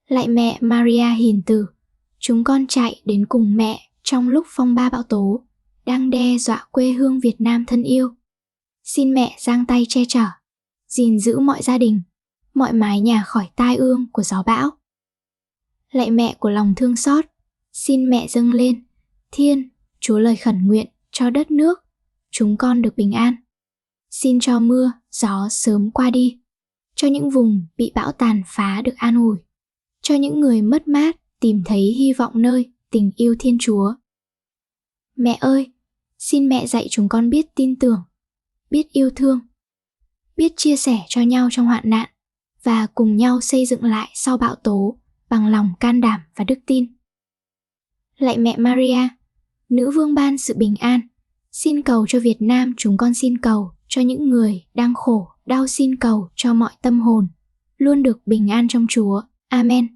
Lạy mẹ Maria hiền từ, chúng con chạy đến cùng mẹ trong lúc phong ba bão tố đang đe dọa quê hương Việt Nam thân yêu. Xin mẹ giang tay che chở, gìn giữ mọi gia đình, mọi mái nhà khỏi tai ương của gió bão. Lạy mẹ của lòng thương xót, xin mẹ dâng lên, Thiên, Chúa lời khẩn nguyện cho đất nước, chúng con được bình an. Xin cho mưa, gió sớm qua đi, cho những vùng bị bão tàn phá được an ủi, cho những người mất mát tìm thấy hy vọng nơi tình yêu Thiên Chúa. Mẹ ơi, xin mẹ dạy chúng con biết tin tưởng, biết yêu thương, biết chia sẻ cho nhau trong hoạn nạn và cùng nhau xây dựng lại sau bão tố bằng lòng can đảm và đức tin. Lạy mẹ Maria, nữ vương ban sự bình an, xin cầu cho Việt Nam, chúng con xin cầu cho những người đang khổ đau, xin cầu cho mọi tâm hồn luôn được bình an trong Chúa. Amen.